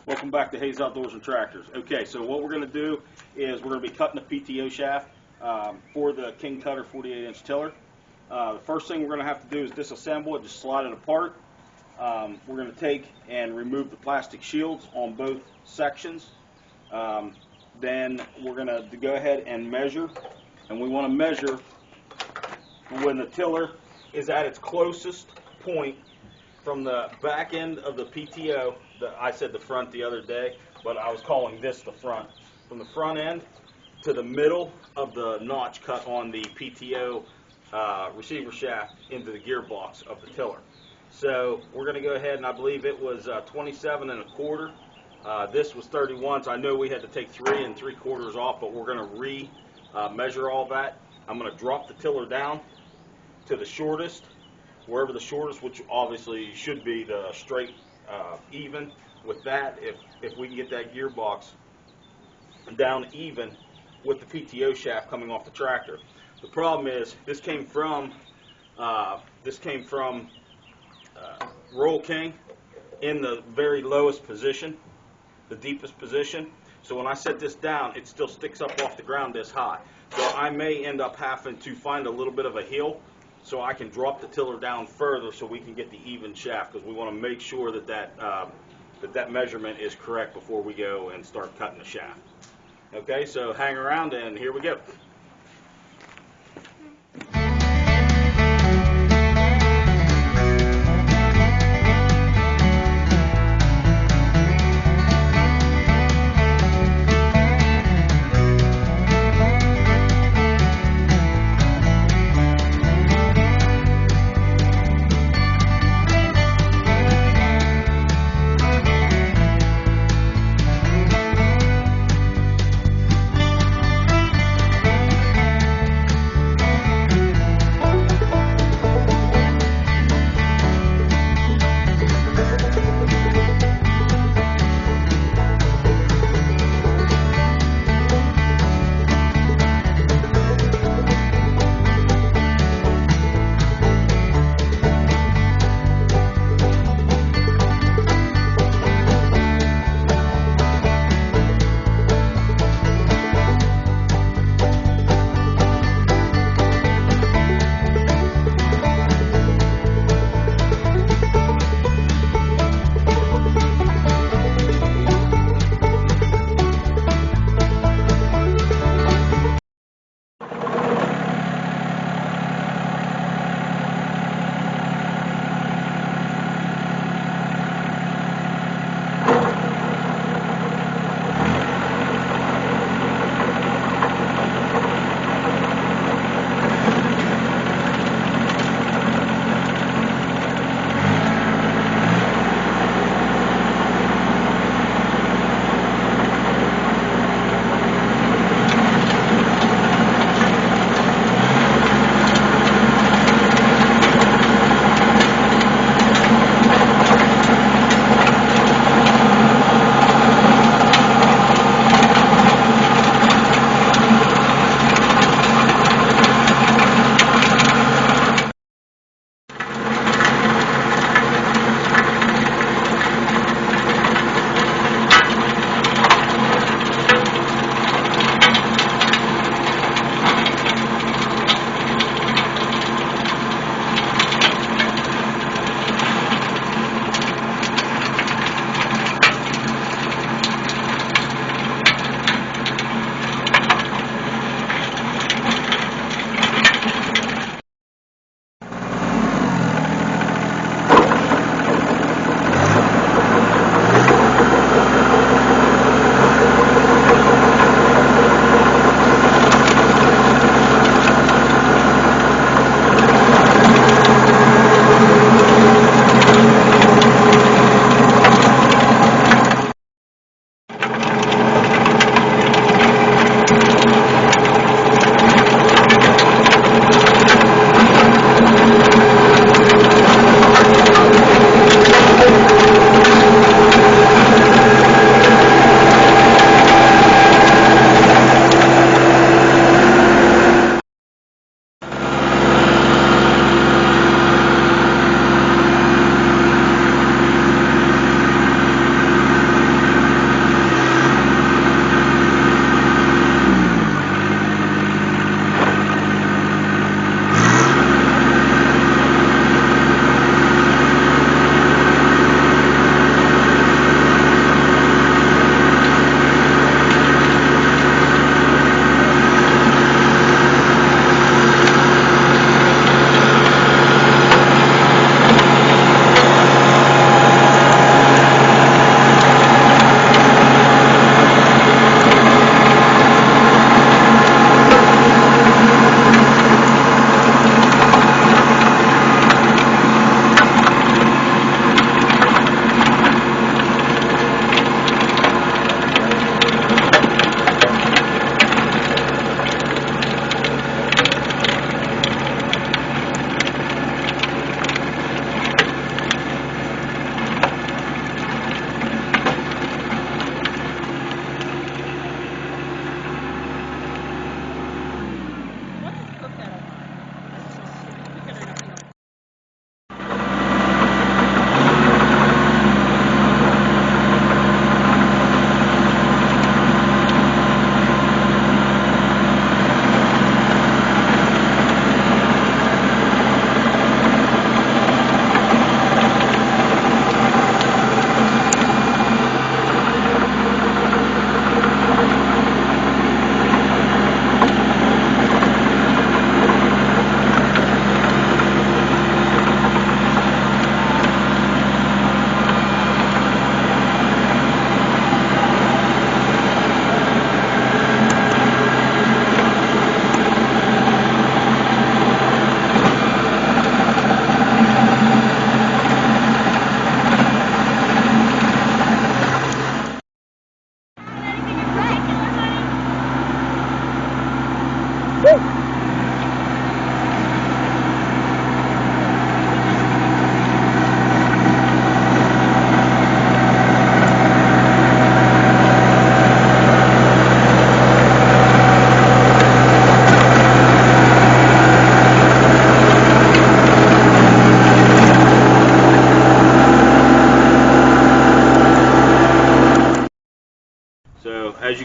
Welcome back to Hayes Outdoors and Tractors. Okay, so what we're going to do is we're going to be cutting the PTO shaft for the King Kutter 48-inch tiller. The first thing we're going to have to do is disassemble it, just slide it apart. We're going to take and remove the plastic shields on both sections. Then we're going to go ahead and measure, and we want to measure when the tiller is at its closest point from the back end of the PTO. I said the front the other day, but I was calling this the front. From the front end to the middle of the notch cut on the PTO receiver shaft into the gearbox of the tiller. So we're going to go ahead, and I believe it was 27 1/4. This was 31, so I know we had to take 3 3/4 off, but we're going to measure all that. I'm going to drop the tiller down to the shortest, wherever the shortest, which obviously should be the straight even. With that, if we can get that gearbox down even with the PTO shaft coming off the tractor. The problem is this came from Royal King in the very lowest position, the deepest position. So when I set this down, it still sticks up off the ground this high. So I may end up having to find a little bit of a hill so I can drop the tiller down further so we can get the even shaft, because we want to make sure that that measurement is correct before we go and start cutting the shaft. Okay, so hang around and here we go.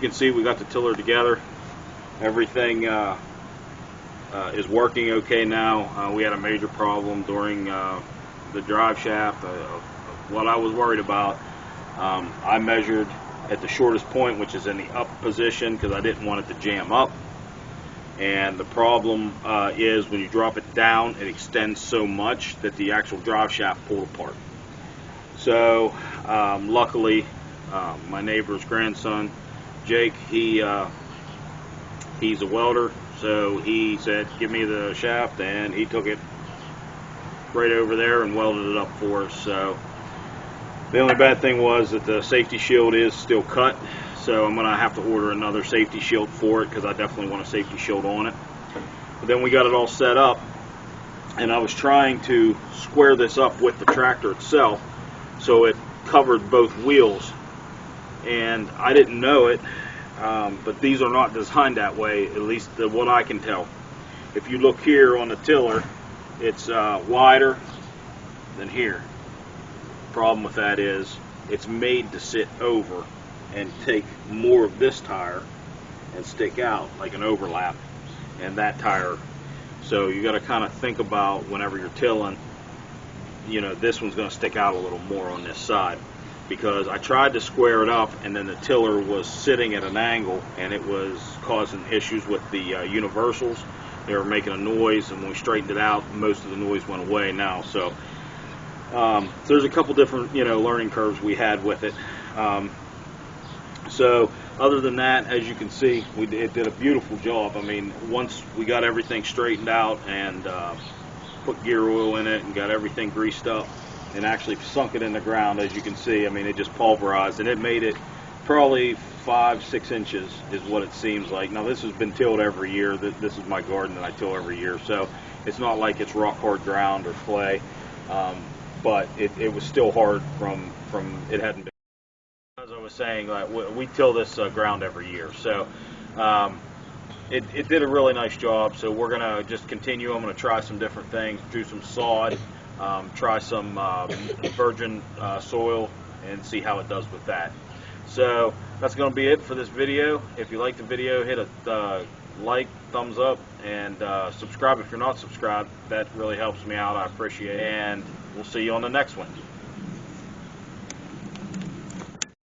can see, we got the tiller together. Everything is working okay now. We had a major problem during the drive shaft. What I was worried about, I measured at the shortest point, which is in the up position, because I didn't want it to jam up. And the problem is when you drop it down, it extends so much that the actual drive shaft pulled apart. So luckily, my neighbor's grandson, Jake, he's a welder, so he said, give me the shaft, and he took it right over there and welded it up for us. So the only bad thing was that the safety shield is still cut, so I'm going to have to order another safety shield for it, because I definitely want a safety shield on it. But then we got it all set up, and I was trying to square this up with the tractor itself so it covered both wheels, and I didn't know it, but these are not designed that way, at least what I can tell. If you look here on the tiller, it's wider than here. The problem with that is it's made to sit over and take more of this tire and stick out like an overlap and that tire. So you got to kind of think about, whenever you're tilling, you know, this one's going to stick out a little more on this side, because I tried to square it up and then the tiller was sitting at an angle and it was causing issues with the universals. They were making a noise, and when we straightened it out, most of the noise went away now. So there's a couple different, you know, learning curves we had with it. So other than that, as you can see, it did a beautiful job. I mean, once we got everything straightened out and put gear oil in it and got everything greased up and actually sunk it in the ground, as you can see, I mean, it just pulverized, and it made it probably 5-6 inches is what it seems like. Now, this has been tilled every year. This is my garden that I till every year, so it's not like it's rock hard ground or clay, but it was still hard from it hadn't been. As I was saying, we till this ground every year, so it did a really nice job. So we're gonna just continue. I'm gonna try some different things, do some sod, try some virgin soil, and see how it does with that. So that's gonna be it for this video. If you like the video, hit a like, thumbs up, and subscribe if you're not subscribed. That really helps me out. I appreciate it, and we'll see you on the next one.